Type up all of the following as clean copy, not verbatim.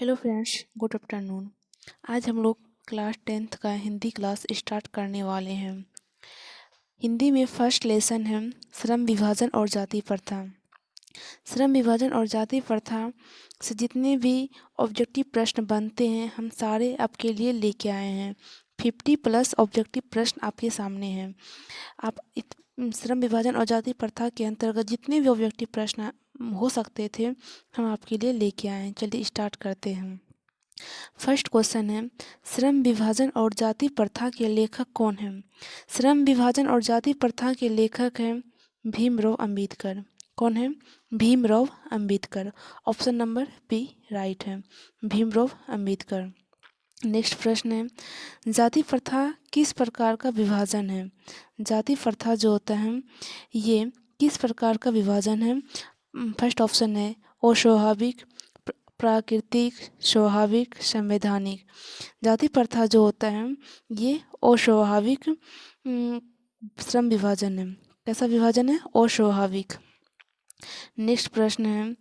Hello friends, good afternoon. आज हम लोग क्लास 10th का हिंदी क्लास स्टार्ट करने वाले हैं। हिंदी में फर्स्ट लेसन है श्रम विभाजन और जाति प्रथा। श्रम विभाजन और जाति प्रथा से जितने भी ऑब्जेक्टिव प्रश्न बनते हैं हम सारे आपके लिए लेके आए हैं। 50+ ऑब्जेक्टिव प्रश्न आपके सामने हैं। आप श्रम विभाजन और जाति प्रथा के अंतर्गत जितने भी ऑब्जेक्टिव प्रश्न हो सकते थे हम आपके लिए लेके आए हैं। चलिए स्टार्ट करते हैं। फर्स्ट क्वेश्चन है, श्रम विभाजन और जाति प्रथा के लेखक कौन हैं? श्रम विभाजन और जाति प्रथा के लेखक हैं भीमराव अंबेडकर। कौन है? Bhimrao Ambedkar. Option number B right है, भीमराव अंबेडकर। नेक्स्ट प्रश्न है, जाति प्रथा किस प्रकार का विभाजन है? जाति प्रथा जो होता है ये किस प्रकार का विभाजन है? फर्स्ट ऑप्शन है अस्वाभाविक, प्राकृतिक, स्वाभाविक, संवैधानिक। जाति प्रथा जो होता है ये अस्वाभाविक श्रम विभाजन है। कैसा विभाजन है? अस्वाभाविक। नेक्स्ट प्रश्न है,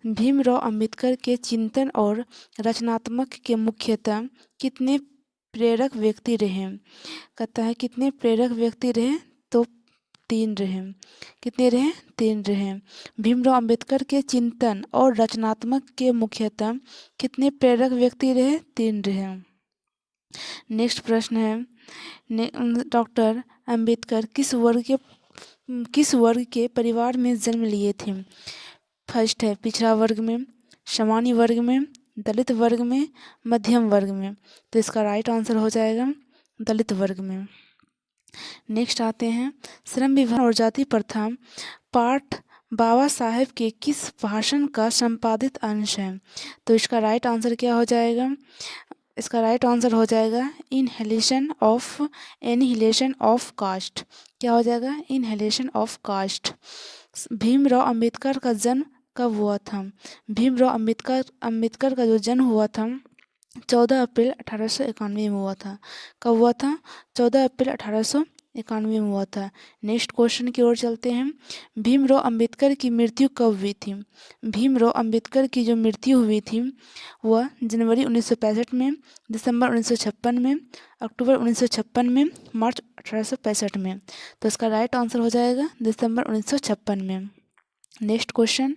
भीमराव अंबेडकर के चिंतन और रचनात्मक के मुख्यतः कितने प्रेरक व्यक्ति रहे? कहता है कितने प्रेरक व्यक्ति रहे? तो 3 रहे। कितने रहे? 3 रहे। भीमराव अंबेडकर के चिंतन और रचनात्मक के मुख्यतः कितने प्रेरक व्यक्ति रहे? 3 रहे। नेक्स्ट प्रश्न है, डॉक्टर अंबेडकर किस वर्ग के परिवार में जन्म लिए थे? फर्स्ट है पिछड़ा वर्ग में, सामान्य वर्ग में, दलित वर्ग में, मध्यम वर्ग में। तो इसका राइट आंसर हो जाएगा दलित वर्ग में। नेक्स्ट आते हैं, श्रम विभाजन और जाति प्रथा पाठ बाबा साहेब के किस भाषण का संपादित अंश है? तो इसका राइट आंसर क्या हो जाएगा? इसका राइट आंसर हो जाएगा इनहेलेशन ऑफ कास्ट। क्या हो जाएगा? Annihilation of caste. Bhimrao Ambedkar का जन्म कब हुआ था? भीमराव अंबेडकर का जो जन्म हुआ था 14 अप्रैल 1891 में हुआ था। कब हुआ था? 14 अप्रैल 1891 में हुआ था। नेक्स्ट क्वेश्चन की ओर चलते हैं, भीमराव अंबेडकर की मृत्यु कब हुई थी? भीमराव अंबेडकर की जो मृत्यु हुई थी वह जनवरी 1965 में, दिसंबर 1956 में, अक्टूबर 1956 में, मार्च 1865 में। तो इसका राइट आंसर हो जाएगा दिसंबर 1956 में। Next question,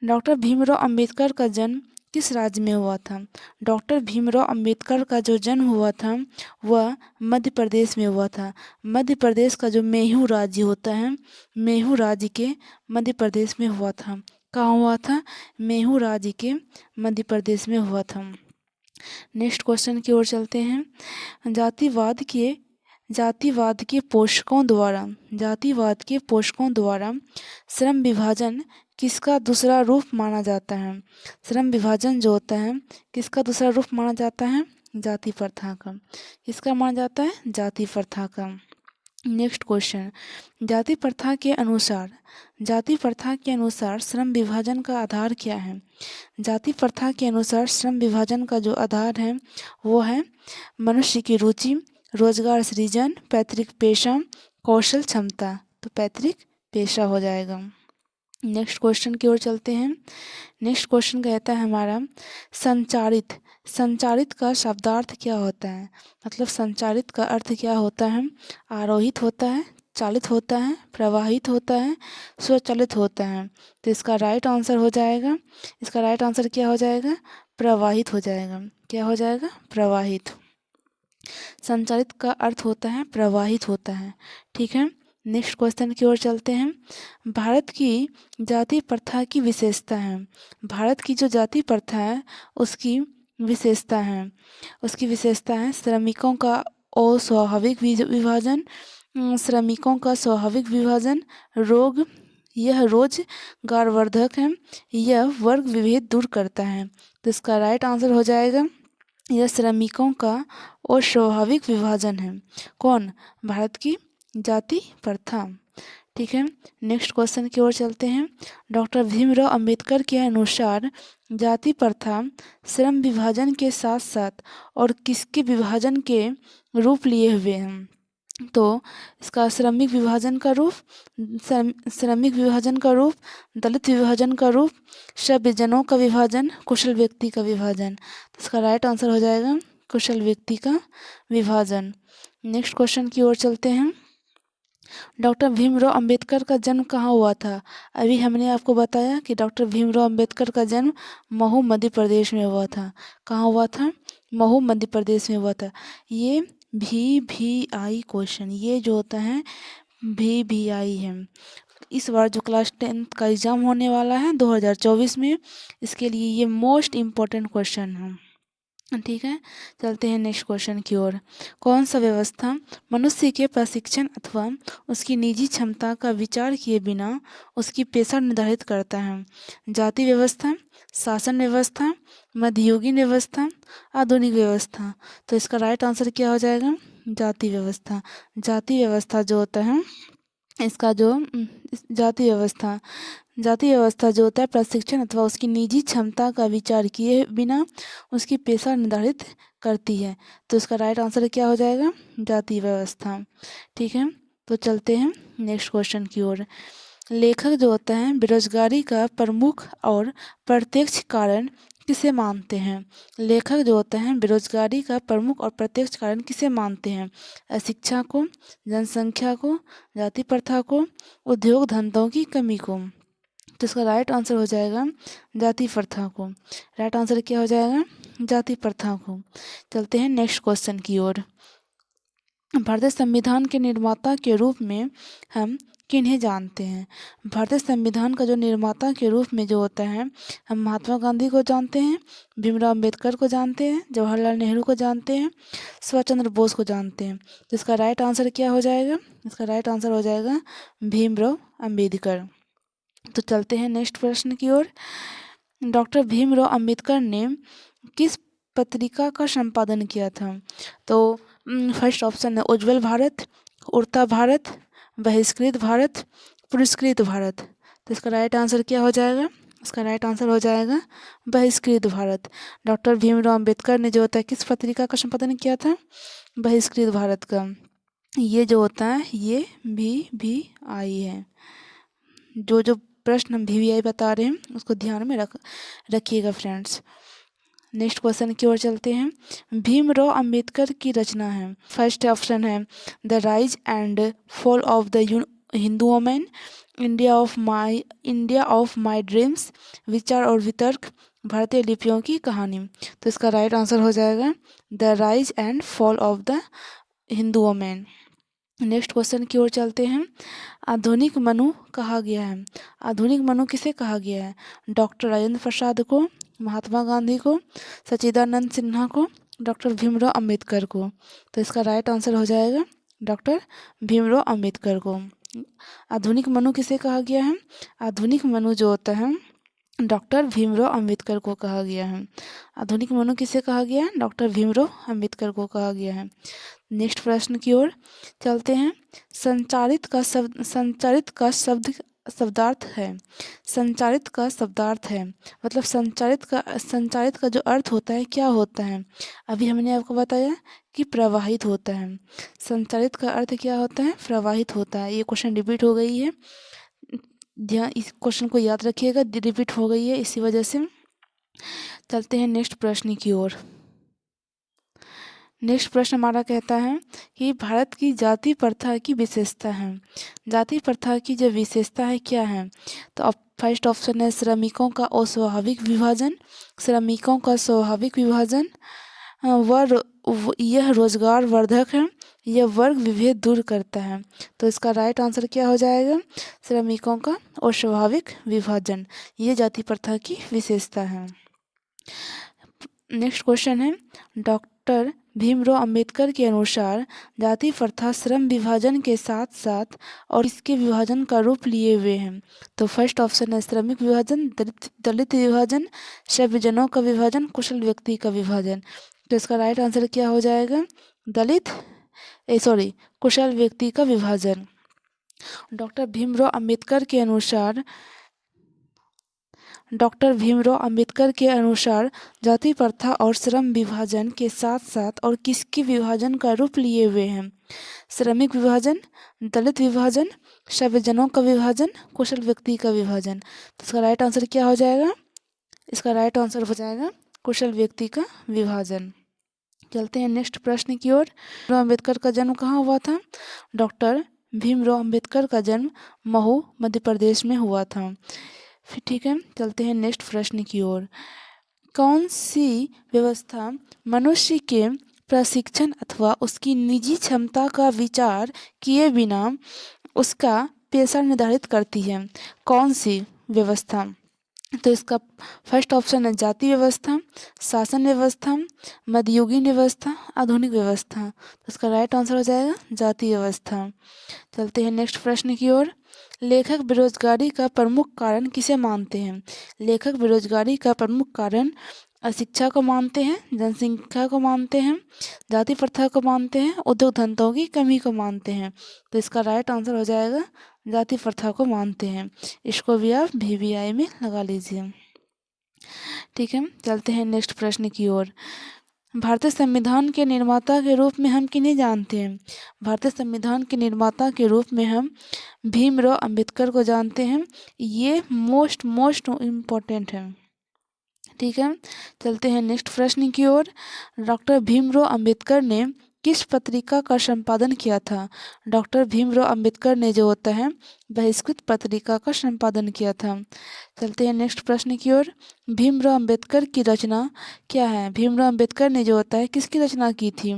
doctor Bhimrao Ambedkar का जन्म किस राज्य में हुआ था? डॉक्टर भीमराव अंबेडकर का जो जन्म हुआ था वह मध्य प्रदेश में हुआ था। मध्य प्रदेश का जो मेहू राज्य होता है, मेहू राज्य के मध्य प्रदेश में हुआ था। कहाँ हुआ था? मेहू राज्य के मध्य प्रदेश में हुआ था। नेक्स्ट क्वेश्चन की ओर चलते हैं, जातिवाद के पोषकों द्वारा श्रम विभाजन किसका दूसरा रूप माना जाता है? श्रम विभाजन जो होता है किसका दूसरा रूप माना जाता है? जाति प्रथा का। किसका माना जाता है? जाति प्रथा का। नेक्स्ट क्वेश्चन, जाति प्रथा के अनुसार श्रम विभाजन का आधार क्या है? जाति प्रथा के अनुसार श्रम विभाजन का जो आधार है वो है मनुष्य की रुचि, रोजगार सृजन, पैतृक पेशा, कौशल क्षमता। तो पैतृक पेशा हो जाएगा। नेक्स्ट क्वेश्चन की ओर चलते हैं। नेक्स्ट क्वेश्चन कहता है हमारा, संचारित का शब्दार्थ क्या होता है? मतलब संचारित का अर्थ क्या होता है? आरोहित होता है, चालित होता है, प्रवाहित होता है, स्वचालित होता है। तो इसका राइट आंसर हो जाएगा, इसका राइट आंसर क्या हो जाएगा? प्रवाहित हो जाएगा। क्या हो जाएगा? प्रवाहित। संचालित का अर्थ होता है प्रवाहित होता है। ठीक है, नेक्स्ट क्वेश्चन की ओर चलते हैं। भारत की जाति प्रथा की विशेषता है। भारत की जो जाति प्रथा है उसकी विशेषता है, श्रमिकों का अस्वाभाविक विभाजन, श्रमिकों का स्वाभाविक विभाजन, यह रोजगारवर्धक है, यह वर्ग विभेद दूर करता है। तो इसका राइट आंसर हो जाएगा, यह श्रमिकों का अस्वाभाविक विभाजन है। कौन? भारत की जाति प्रथा। ठीक है, नेक्स्ट क्वेश्चन की ओर चलते हैं। डॉक्टर भीमराव अंबेडकर के अनुसार जाति प्रथा श्रम विभाजन के साथ साथ और किसके विभाजन के रूप लिए हुए हैं? तो इसका श्रमिक विभाजन का रूप, श्रमिक विभाजन का रूप, दलित विभाजन का रूप, सभ्य जनों का विभाजन, कुशल व्यक्ति का विभाजन। तो इसका राइट आंसर हो जाएगा कुशल व्यक्ति का विभाजन। नेक्स्ट क्वेश्चन की ओर चलते हैं। डॉक्टर भीमराव अंबेडकर का जन्म कहाँ हुआ था? अभी हमने आपको बताया कि डॉक्टर भीमराव अंबेडकर का जन्म महू मध्य प्रदेश में हुआ था। कहाँ हुआ था? महू मध्य प्रदेश में हुआ था। ये VVI क्वेश्चन, ये जो होता है VVI है। इस बार जो क्लास 10th का एग्ज़ाम होने वाला है 2024 में, इसके लिए ये मोस्ट इम्पोर्टेंट क्वेश्चन है। ठीक है, चलते हैं नेक्स्ट क्वेश्चन की ओर। कौन सा व्यवस्था मनुष्य के प्रशिक्षण अथवा उसकी निजी क्षमता का विचार किए बिना उसकी पेशा निर्धारित करता है? जाति व्यवस्था, शासन व्यवस्था, मध्ययुगीन व्यवस्था, आधुनिक व्यवस्था। तो इसका राइट आंसर क्या हो जाएगा? जाति व्यवस्था। जाति व्यवस्था जो होता है, इसका जो जाति व्यवस्था जो होता है प्रशिक्षण अथवा उसकी निजी क्षमता का विचार किए बिना उसकी पेशा निर्धारित करती है। तो इसका राइट आंसर क्या हो जाएगा? जाति व्यवस्था। ठीक है, तो चलते हैं नेक्स्ट क्वेश्चन की ओर। लेखक जो होता है बेरोजगारी का प्रमुख और प्रत्यक्ष कारण किसे मानते हैं? लेखक जो होते हैं बेरोजगारी का प्रमुख और प्रत्यक्ष कारण किसे मानते हैं? अशिक्षा को, जनसंख्या को, जाति प्रथा को, उद्योग धंधों की कमी को। तो इसका राइट आंसर हो जाएगा जाति प्रथा को। राइट आंसर क्या हो जाएगा? जाति प्रथा को। चलते हैं नेक्स्ट क्वेश्चन की ओर। भारतीय संविधान के निर्माता के रूप में हम किन्हें जानते हैं? भारतीय संविधान का जो निर्माता के रूप में जो होता है, हम महात्मा गांधी को जानते हैं, भीमराव अंबेडकर को जानते हैं, जवाहरलाल नेहरू को जानते हैं, सुभाष चंद्र बोस को जानते हैं। तो इसका राइट आंसर क्या हो जाएगा? इसका राइट आंसर हो जाएगा भीमराव अंबेडकर। तो चलते हैं नेक्स्ट प्रश्न की ओर। डॉक्टर भीमराव अंबेडकर ने किस पत्रिका का संपादन किया था? तो फर्स्ट ऑप्शन है उज्ज्वल भारत, उड़ता भारत, बहिष्कृत भारत, पुरस्कृत भारत। तो इसका राइट आंसर क्या हो जाएगा? इसका राइट आंसर हो जाएगा बहिष्कृत भारत। डॉक्टर भीमराव अंबेडकर ने जो होता है किस पत्रिका का संपादन किया था? बहिष्कृत भारत का। ये जो होता है ये VVI है। जो प्रश्न हम VVI बता रहे हैं उसको ध्यान में रखिएगा फ्रेंड्स। नेक्स्ट क्वेश्चन की ओर चलते हैं। भीमराव अंबेडकर की रचना है। फर्स्ट ऑप्शन है the rise and fall of the Hindu women, India of my dreams, विचार और वितर्क, भारतीय लिपियों की कहानी। तो इसका राइट आंसर हो जाएगा the rise and fall of the Hindu women. Next question की ओर चलते हैं। आधुनिक मनु कहा गया है। आधुनिक मनु किसे कहा गया है? डॉक्टर राजेंद्र प्रसाद को, महात्मा गांधी को, सच्चिदानंद सिन्हा को, डॉक्टर भीमराव अंबेडकर को। तो इसका राइट आंसर हो जाएगा डॉक्टर भीमराव अंबेडकर को। आधुनिक मनु किसे कहा गया है? आधुनिक मनु जो होता है डॉक्टर भीमराव अंबेडकर को कहा गया है। आधुनिक मनु किसे कहा गया है? डॉक्टर भीमराव अंबेडकर को कहा गया है। नेक्स्ट प्रश्न की ओर चलते हैं। संचारित का शब्दार्थ है। संचारित का शब्दार्थ है मतलब संचारित का जो अर्थ होता है क्या होता है? अभी हमने आपको बताया कि प्रवाहित होता है। संचारित का अर्थ क्या होता है? प्रवाहित होता है। ये क्वेश्चन रिपीट हो गई है, ध्यान इस क्वेश्चन को याद रखिएगा, रिपीट हो गई है इसी वजह से। चलते हैं नेक्स्ट प्रश्न की ओर। नेक्स्ट प्रश्न हमारा कहता है कि भारत की जाति प्रथा की विशेषता है। जाति प्रथा की जो विशेषता है क्या है? तो अब फर्स्ट ऑप्शन है श्रमिकों का अस्वाभाविक विभाजन, श्रमिकों का स्वाभाविक विभाजन, यह रोजगार वर्धक है, यह वर्ग विभेद दूर करता है। तो इसका राइट आंसर क्या हो जाएगा? श्रमिकों का अस्वाभाविक विभाजन, ये जाति प्रथा की विशेषता है। नेक्स्ट क्वेश्चन है डॉक्टर भीमराव अंबेडकर के अनुसार जाति प्रथा श्रम विभाजन के साथ साथ और इसके विभाजन का रूप लिए हुए हैं। तो फर्स्ट ऑप्शन है श्रमिक विभाजन, दलित विभाजन, सभ्य जनों का विभाजन, कुशल व्यक्ति का विभाजन। तो इसका राइट आंसर क्या हो जाएगा? कुशल व्यक्ति का विभाजन। डॉक्टर भीमराव अंबेडकर के अनुसार जाति प्रथा और श्रम विभाजन के साथ साथ और किसके विभाजन का रूप लिए हुए हैं? श्रमिक विभाजन, दलित विभाजन, सभ्यजनों का विभाजन, कुशल व्यक्ति का विभाजन। तो इसका राइट आंसर क्या हो जाएगा? इसका राइट आंसर हो जाएगा कुशल व्यक्ति का विभाजन। चलते हैं नेक्स्ट प्रश्न की ओर। भीमराव अम्बेडकर का जन्म कहाँ हुआ था? डॉक्टर भीमराव अम्बेडकर का जन्म महू मध्य प्रदेश में हुआ था। फिर ठीक है, चलते हैं नेक्स्ट प्रश्न की ओर। कौन सी व्यवस्था मनुष्य के प्रशिक्षण अथवा उसकी निजी क्षमता का विचार किए बिना उसका पेशा निर्धारित करती है? कौन सी व्यवस्था? तो इसका फर्स्ट ऑप्शन है जाति व्यवस्था, शासन व्यवस्था, मध्ययुगीन व्यवस्था, आधुनिक व्यवस्था। तो इसका राइट आंसर हो जाएगा जाति व्यवस्था। चलते हैं नेक्स्ट प्रश्न की ओर। लेखक बेरोजगारी का प्रमुख कारण किसे मानते हैं? लेखक बेरोजगारी का प्रमुख कारण अशिक्षा को मानते हैं, जनसंख्या को मानते हैं, जाति प्रथा को मानते हैं, उद्योग धंधों की कमी को मानते हैं। तो इसका राइट आंसर हो जाएगा जाति प्रथा को मानते हैं। इसको भी आप VVI में लगा लीजिए। ठीक है, चलते हैं नेक्स्ट प्रश्न की ओर। भारतीय संविधान के निर्माता के रूप में हम किन्हें जानते हैं? भारतीय संविधान के निर्माता के रूप में हम भीमराव अंबेडकर को जानते हैं। ये मोस्ट इम्पोर्टेंट है। ठीक है, चलते हैं नेक्स्ट प्रश्न की ओर। डॉक्टर भीमराव अंबेडकर ने किस पत्रिका का संपादन किया था? डॉक्टर भीमराव अंबेडकर ने जो होता है बहिष्कृत पत्रिका का संपादन किया था। चलते हैं नेक्स्ट प्रश्न की ओर। भीमराव अंबेडकर की रचना क्या है? भीमराव अंबेडकर ने जो होता है किसकी रचना की थी?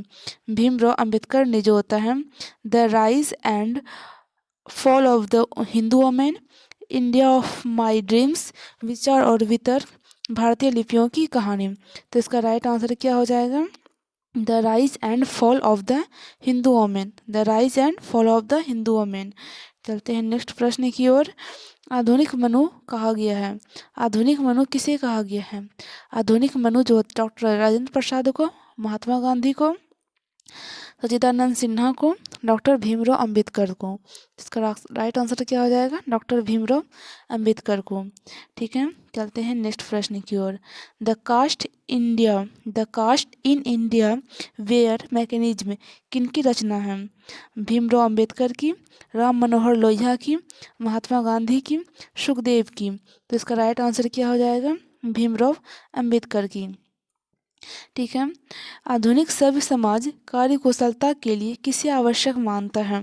भीमराव अंबेडकर ने जो होता है the rise and fall of the Hindu women, India of my dreams, विचार और वितर्क, भारतीय लिपियों की कहानी। तो इसका राइट आंसर क्या हो जाएगा? The rise and fall of the Hindu women. The rise and fall of the Hindu women. चलते हैं नेक्स्ट प्रश्न की ओर। आधुनिक मनु कहा गया है? आधुनिक मनु किसे कहा गया है? आधुनिक मनु जो डॉक्टर राजेंद्र प्रसाद को, महात्मा गांधी को, सच्चिदानंद सिन्हा को, डॉक्टर भीमराव अंबेडकर को। इसका राइट आंसर क्या हो जाएगा? डॉक्टर भीमराव अंबेडकर को। ठीक है, चलते हैं नेक्स्ट प्रश्न की ओर। The caste in India their mechanism किनकी रचना है? भीमराव अंबेडकर की, राम मनोहर लोहिया की, महात्मा गांधी की, सुखदेव की। तो इसका राइट आंसर क्या हो जाएगा? भीमराव अंबेडकर की। ठीक है, आधुनिक सभ्य समाज कार्यकुशलता के लिए किसे आवश्यक मानता है?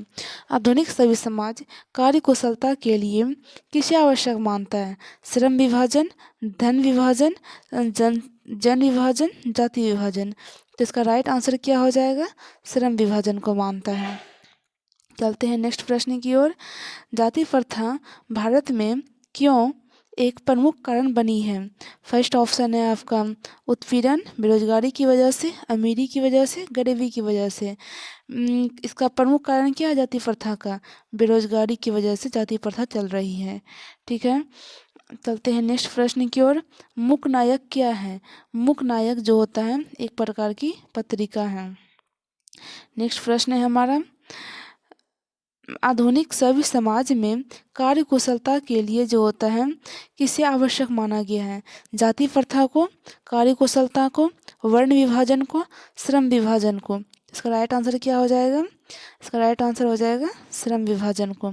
आधुनिक सभ्य समाज कार्यकुशलता के लिए किसे आवश्यक मानता है? श्रम विभाजन, धन विभाजन, जन विभाजन, जाति विभाजन। तो इसका राइट आंसर क्या हो जाएगा? श्रम विभाजन को मानता है। चलते हैं नेक्स्ट प्रश्न की ओर। जाति प्रथा भारत में क्यों एक प्रमुख कारण बनी है? फर्स्ट ऑप्शन है आपका उत्पीड़न, बेरोजगारी की वजह से, अमीरी की वजह से, गरीबी की वजह से। इसका प्रमुख कारण क्या है जाति प्रथा का? बेरोजगारी की वजह से जाति प्रथा चल रही है। ठीक है, चलते हैं नेक्स्ट प्रश्न की ओर। मूक नायक क्या है? मूक नायक जो होता है एक प्रकार की पत्रिका है। नेक्स्ट प्रश्न है हमारा, आधुनिक सभ्य समाज में कार्यकुशलता के लिए जो होता है किसे आवश्यक माना गया है? जाति प्रथा को, कार्यकुशलता को, वर्ण विभाजन को, श्रम विभाजन को। इसका राइट आंसर क्या हो जाएगा? इसका राइट आंसर हो जाएगा श्रम विभाजन को।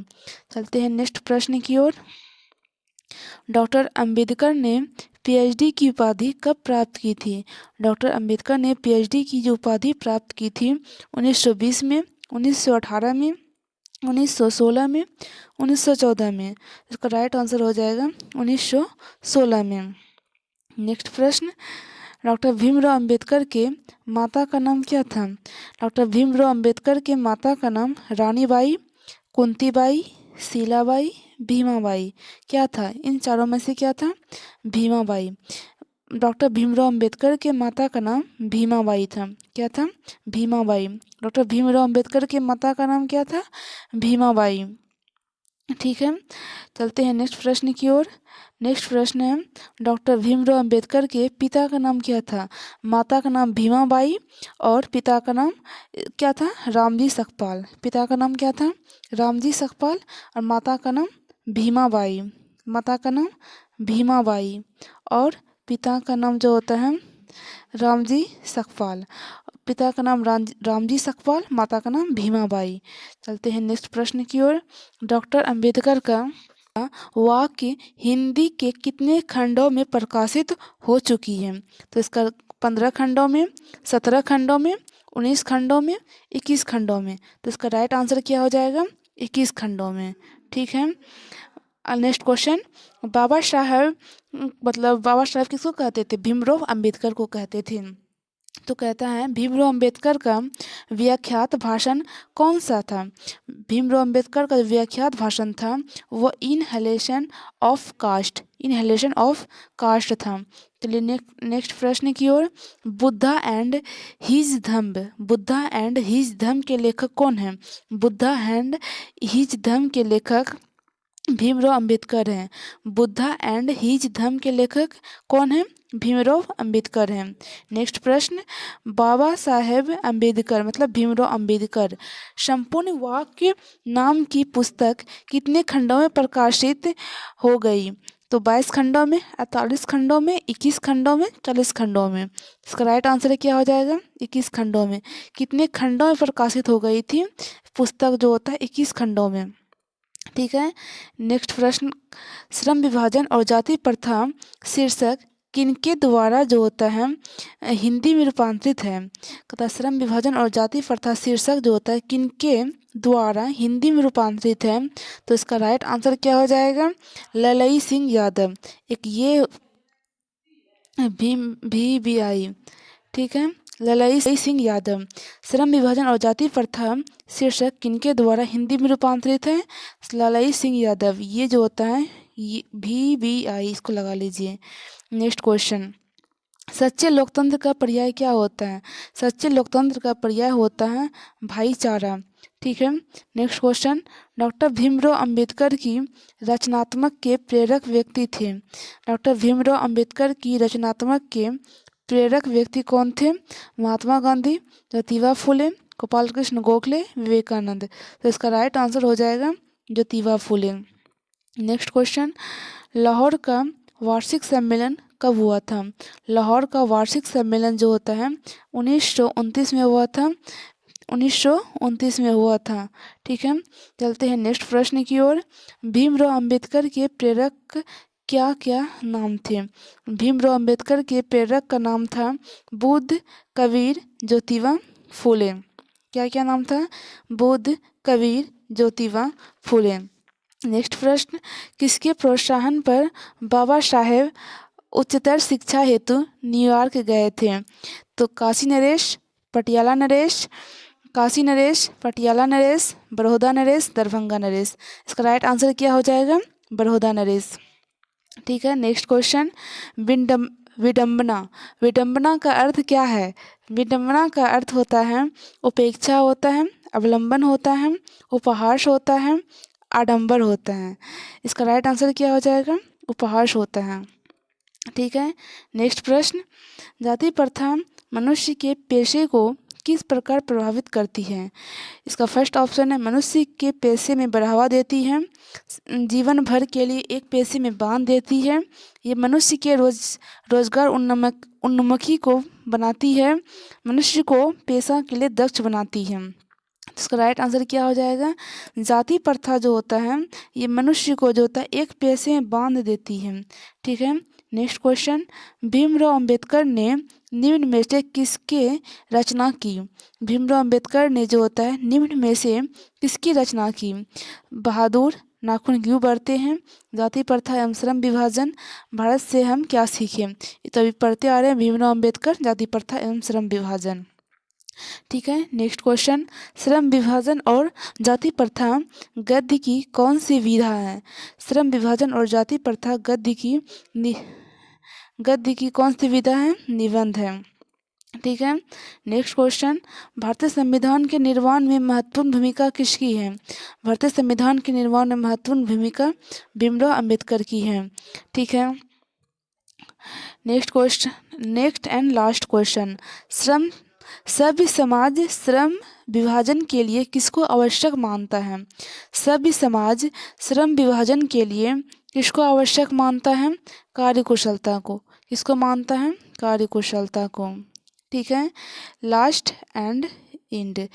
चलते हैं नेक्स्ट प्रश्न की ओर। डॉक्टर अंबेडकर ने PhD की उपाधि कब प्राप्त की थी? डॉक्टर अंबेडकर ने PhD की जो उपाधि प्राप्त की थी 1920 में, 1918 में, 1916 में, 1914 में। इसका राइट आंसर हो जाएगा 1916 में। नेक्स्ट प्रश्न, डॉक्टर भीमराव अंबेडकर के माता का नाम क्या था? डॉक्टर भीमराव अंबेडकर के माता का नाम रानीबाई, कुंतीबाई, शीलाबाई, भीमाबाई क्या था? इन चारों में से क्या था? भीमाबाई। डॉक्टर भीमराव अंबेडकर के माता का नाम भीमाबाई था। क्या था? भीमाबाई। डॉक्टर भीमराव अंबेडकर के माता का नाम क्या था? भीमाबाई। ठीक है, चलते हैं नेक्स्ट प्रश्न की ओर। नेक्स्ट प्रश्न है, डॉक्टर भीमराव अंबेडकर के पिता का नाम क्या था? माता का नाम भीमाबाई और पिता का नाम क्या था? रामजी सकपाल। पिता का नाम क्या था? रामजी सकपाल और माता का नाम भीमाबाई। माता का नाम भीमाबाई और पिता का नाम जो होता है रामजी सकपाल। पिता का नाम रामजी सकपाल, माता का नाम भीमाबाई। चलते हैं नेक्स्ट प्रश्न की ओर। डॉक्टर अंबेडकर का वाक्य हिंदी के कितने खंडों में प्रकाशित हो चुकी है? तो इसका 15 खंडों में, 17 खंडों में, 19 खंडों में, 21 खंडों में। तो इसका राइट आंसर क्या हो जाएगा? 21 खंडों में। ठीक है। नेक्स्ट क्वेश्चन, बाबा साहब मतलब बाबा साहब किसको कहते थे? भीमराव अंबेडकर को कहते थे। तो कहता है भीमराव अंबेडकर का व्याख्यात भाषण कौन सा था? भीमराव अंबेडकर का व्याख्यात भाषण था वो annihilation of caste, annihilation of caste था। चलिए नेक्स्ट प्रश्न की ओर। Buddha and his Dhamma, Buddha and his Dhamma के लेखक कौन है? बुद्धा एंड हिज धम्म के लेखक भीमराव अंबेडकर हैं। बुद्धा एंड हिज धम्म के लेखक कौन है? भीमराव अंबेडकर हैं। नेक्स्ट प्रश्न, बाबा साहेब अंबेडकर मतलब भीमराव अंबेडकर संपूर्ण वाक्य नाम की पुस्तक कितने खंडों में प्रकाशित हो गई? तो 22 खंडों में, 48 खंडों में, 21 खंडों में, 40 खंडों में। इसका राइट आंसर क्या हो जाएगा? 21 खंडों में। कितने खंडों में प्रकाशित हो गई थी पुस्तक जो होता है? 21 खंडों में। ठीक है। नेक्स्ट प्रश्न, श्रम विभाजन और जाति प्रथा शीर्षक किनके द्वारा जो होता है हिंदी में रूपांतरित है? कहता है श्रम विभाजन और जाति प्रथा शीर्षक जो होता है किनके द्वारा हिंदी में रूपांतरित है? तो इसका राइट आंसर क्या हो जाएगा? ललई सिंह यादव। एक ये VBI। ठीक है, ललई सिंह यादव। श्रम विभाजन और जाति प्रथा शीर्षक किनके द्वारा हिंदी में रूपांतरित है? ललई सिंह यादव। ये जो होता है ये VBI, इसको लगा लीजिए। नेक्स्ट क्वेश्चन, सच्चे लोकतंत्र का पर्याय क्या होता है? सच्चे लोकतंत्र का पर्याय होता है भाईचारा। ठीक है। Next question, doctor Bhimrao Ambedkar की रचनात्मक के प्रेरक व्यक्ति थे। डॉक्टर भीमराव अंबेडकर की रचनात्मक के प्रेरक व्यक्ति कौन थे? महात्मा गांधी, ज्योतिबा फुले, गोपाल कृष्ण गोखले, विवेकानंद। तो इसका राइट आंसर हो जाएगा ज्योतिबा फुले। नेक्स्ट क्वेश्चन, लाहौर का वार्षिक सम्मेलन कब हुआ था? लाहौर का वार्षिक सम्मेलन जो होता है 1929 में हुआ था। 1929 में हुआ था। ठीक है। चलते हैं नेक्स्ट प्रश्न की ओर। भीमराव अंबेडकर के प्रेरक क्या क्या नाम थे? भीमराव अंबेडकर के प्रेरक का नाम था बुद्ध, कबीर, ज्योतिबा फुले। क्या क्या नाम था? बुद्ध, कबीर, ज्योतिबा फुले। नेक्स्ट प्रश्न, किसके प्रोत्साहन पर बाबा साहेब उच्चतर शिक्षा हेतु न्यूयॉर्क गए थे? तो काशी नरेश, पटियाला नरेश, काशी नरेश, पटियाला नरेश, बड़ौदा नरेश, दरभंगा नरेश। इसका राइट आंसर क्या हो जाएगा? बड़ौदा नरेश। ठीक है। नेक्स्ट क्वेश्चन, विडंबना, विडंबना का अर्थ क्या है? विडंबना का अर्थ होता है उपेक्षा होता है, अवलंबन होता है, उपहास होता है, आडंबर होता है। इसका राइट आंसर क्या हो जाएगा? उपहास होता है। ठीक है। नेक्स्ट प्रश्न, जाति प्रथा मनुष्य के पेशे को किस प्रकार प्रभावित करती है? इसका फर्स्ट ऑप्शन है मनुष्य के पेशे में बढ़ावा देती है, जीवन भर के लिए एक पेशे में बांध देती है, ये मनुष्य के रोजगार उन्मुखी को बनाती है, मनुष्य को पेशा के लिए दक्ष बनाती है। इसका राइट आंसर क्या हो जाएगा? जाति प्रथा जो होता है ये मनुष्य को जो होता है एक पेशे में बांध देती है। ठीक है। नेक्स्ट क्वेश्चन, भीमराव अंबेडकर ने निम्न में से किसके रचना की? भीमराव अंबेडकर ने जो होता है निम्न में से किसकी रचना की? बहादुर, नाखून क्यों बढ़ते हैं, जाति प्रथा एवं श्रम विभाजन, भारत से हम क्या सीखें। ये तो अभी पढ़ते आ रहे हैं भीमराव अंबेडकर, जाति प्रथा एवं श्रम विभाजन। ठीक है। नेक्स्ट क्वेश्चन, श्रम विभाजन और जाति प्रथा गद्य की कौन सी विधा है? श्रम विभाजन और जाति प्रथा गद्य की कौन सी विधा है? निबंध है। ठीक है। नेक्स्ट क्वेश्चन, भारतीय संविधान के निर्माण में महत्वपूर्ण भूमिका किसकी है? भारतीय संविधान के निर्माण में महत्वपूर्ण भूमिका भीमराव अंबेडकर की है। ठीक है। Next question, next and last question, सभ्य समाज श्रम विभाजन के लिए किसको आवश्यक मानता है? सभ्य समाज श्रम विभाजन के लिए किसको आवश्यक मानता है? कार्यकुशलता को। इसको मानता है कार्यकुशलता को। ठीक है, लास्ट एंड इंड।